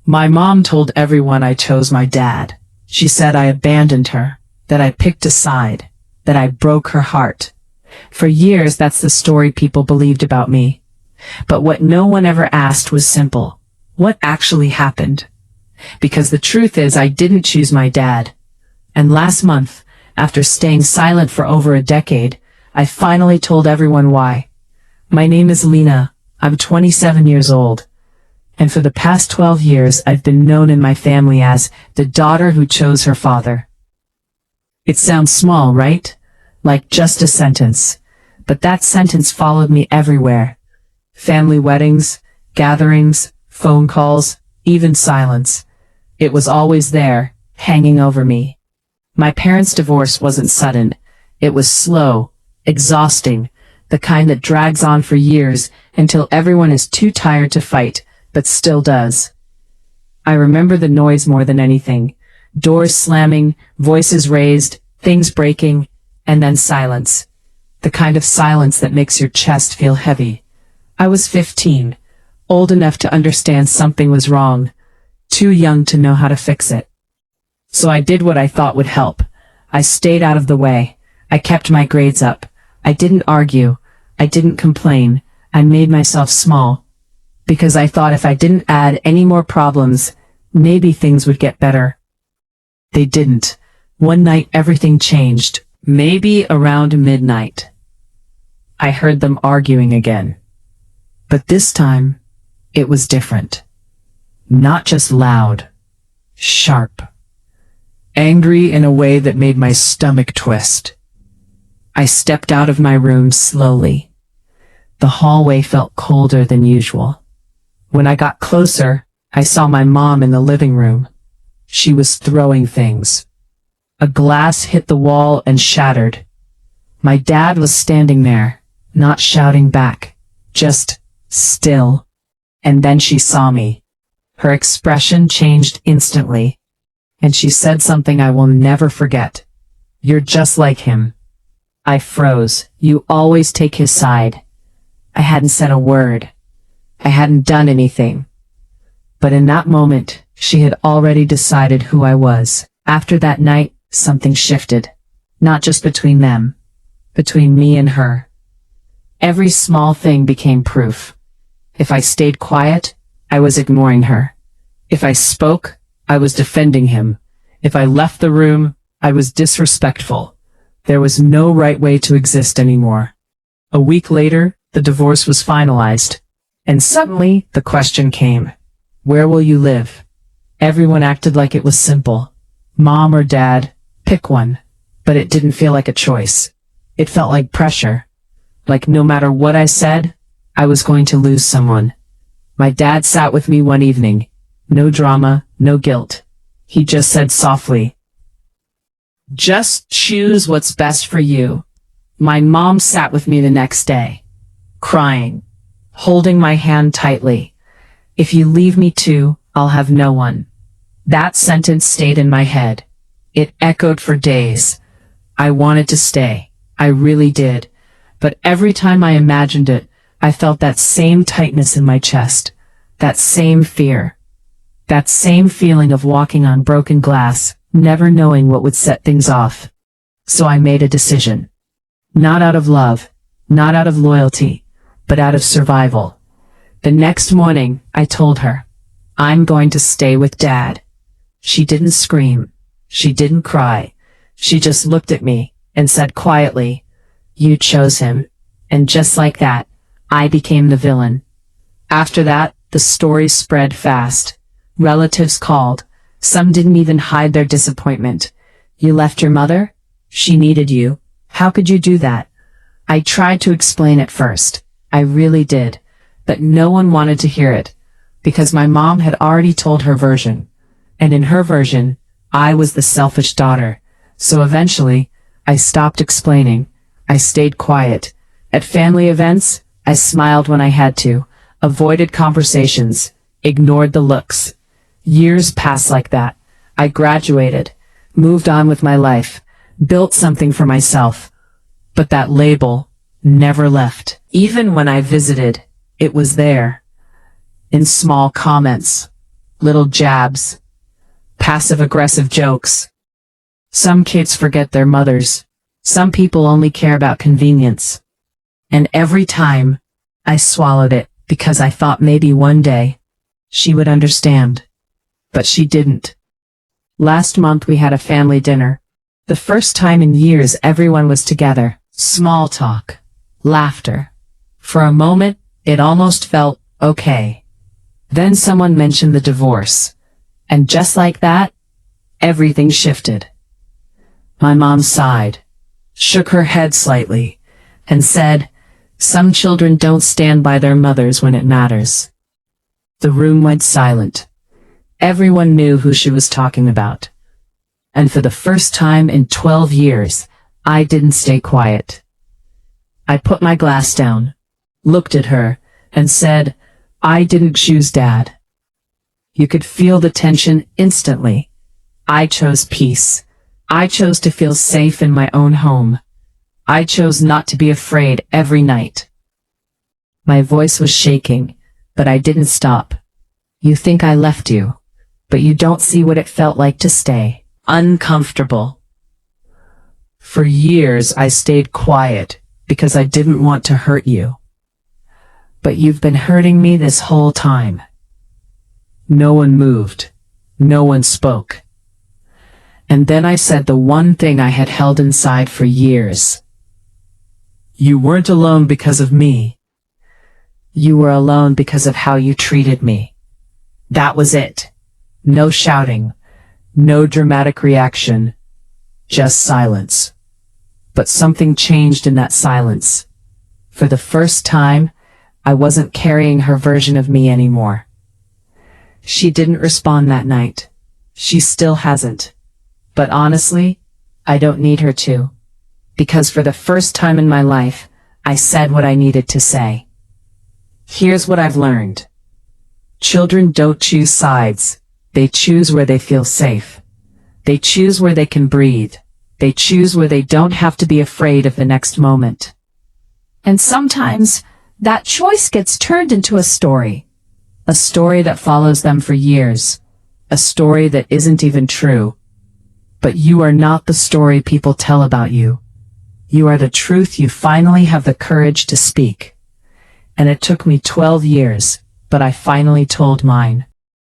My mom told everyone I chose my dad. She said I abandoned her, that I picked a side, that I broke her heart. For years, that's the story people believed about me. But what no one ever asked was simple. What actually happened? Because the truth is, I didn't choose my dad. And last month, after staying silent for over a decade, I finally told everyone why. My name is Lena. I'm 27 years old. And for the past 12 years, I've been known in my family as the daughter who chose her father. It sounds small, right? Like just a sentence. But that sentence followed me everywhere. Family weddings, gatherings, phone calls, even silence. It was always there, hanging over me. My parents' divorce wasn't sudden. It was slow, exhausting, the kind that drags on for years until everyone is too tired to fight, but still does. I remember the noise more than anything. Doors slamming, voices raised, things breaking, and then silence. The kind of silence that makes your chest feel heavy. I was 15, old enough to understand something was wrong, too young to know how to fix it. So I did what I thought would help. I stayed out of the way. I kept my grades up. I didn't argue. I didn't complain. I made myself small. Because I thought if I didn't add any more problems, maybe things would get better. They didn't. One night everything changed. Maybe around midnight. I heard them arguing again. But this time, it was different. Not just loud. Sharp. Angry in a way that made my stomach twist. I stepped out of my room slowly. The hallway felt colder than usual. When I got closer, I saw my mom in the living room. She was throwing things. A glass hit the wall and shattered. My dad was standing there, not shouting back, just still. And then she saw me. Her expression changed instantly. And she said something I will never forget. "You're just like him." I froze. "You always take his side." I hadn't said a word. I hadn't done anything. But in that moment, she had already decided who I was. After that night, something shifted. Not just between them, between me and her. Every small thing became proof. If I stayed quiet, I was ignoring her. If I spoke, I was defending him. If I left the room, I was disrespectful. There was no right way to exist anymore. A week later, the divorce was finalized. And suddenly, the question came. Where will you live? Everyone acted like it was simple. Mom or dad, pick one. But it didn't feel like a choice. It felt like pressure. Like no matter what I said, I was going to lose someone. My dad sat with me one evening. No drama, no guilt. He just said softly, "Just choose what's best for you." My mom sat with me the next day, crying, holding my hand tightly. "If you leave me too, I'll have no one." That sentence stayed in my head. It echoed for days. I wanted to stay. I really did. But every time I imagined it, I felt that same tightness in my chest. That same fear. That same feeling of walking on broken glass, never knowing what would set things off. So I made a decision. Not out of love, not out of loyalty, but out of survival. The next morning, I told her, "I'm going to stay with Dad." She didn't scream. She didn't cry. She just looked at me and said quietly, "You chose him." And just like that, I became the villain. After that, the story spread fast. Relatives called. Some didn't even hide their disappointment. "You left your mother? She needed you. How could you do that?" I tried to explain at first. I really did. But no one wanted to hear it. Because my mom had already told her version. And in her version, I was the selfish daughter. So eventually, I stopped explaining. I stayed quiet. At family events, I smiled when I had to, avoided conversations, ignored the looks. Years passed like that. I graduated, moved on with my life, built something for myself. But that label never left. Even when I visited, it was there. In small comments, little jabs, passive-aggressive jokes. Some kids forget their mothers. Some people only care about convenience. And every time, I swallowed it because I thought maybe one day she would understand. But she didn't. Last month we had a family dinner. The first time in years everyone was together. Small talk. Laughter. For a moment, it almost felt okay. Then someone mentioned the divorce. And just like that, everything shifted. My mom sighed, shook her head slightly, and said, "Some children don't stand by their mothers when it matters." The room went silent. Everyone knew who she was talking about. And for the first time in 12 years, I didn't stay quiet. I put my glass down, looked at her, and said, "I didn't choose Dad." You could feel the tension instantly. I chose peace. I chose to feel safe in my own home. I chose not to be afraid every night. My voice was shaking, but I didn't stop. You think I left you, but you don't see what it felt like to stay uncomfortable. For years I stayed quiet because I didn't want to hurt you. But you've been hurting me this whole time. No one moved. No one spoke. And then I said the one thing I had held inside for years. You weren't alone because of me. You were alone because of how you treated me. That was it. No shouting. No dramatic reaction. Just silence. But something changed in that silence. For the first time, I wasn't carrying her version of me anymore. She didn't respond that night. She still hasn't. But honestly, I don't need her to. Because for the first time in my life, I said what I needed to say. Here's what I've learned. Children don't choose sides. They choose where they feel safe. They choose where they can breathe. They choose where they don't have to be afraid of the next moment. And sometimes, that choice gets turned into a story. A story that follows them for years. A story that isn't even true. But you are not the story people tell about you. You are the truth you finally have the courage to speak. And it took me 12 years, but I finally told mine.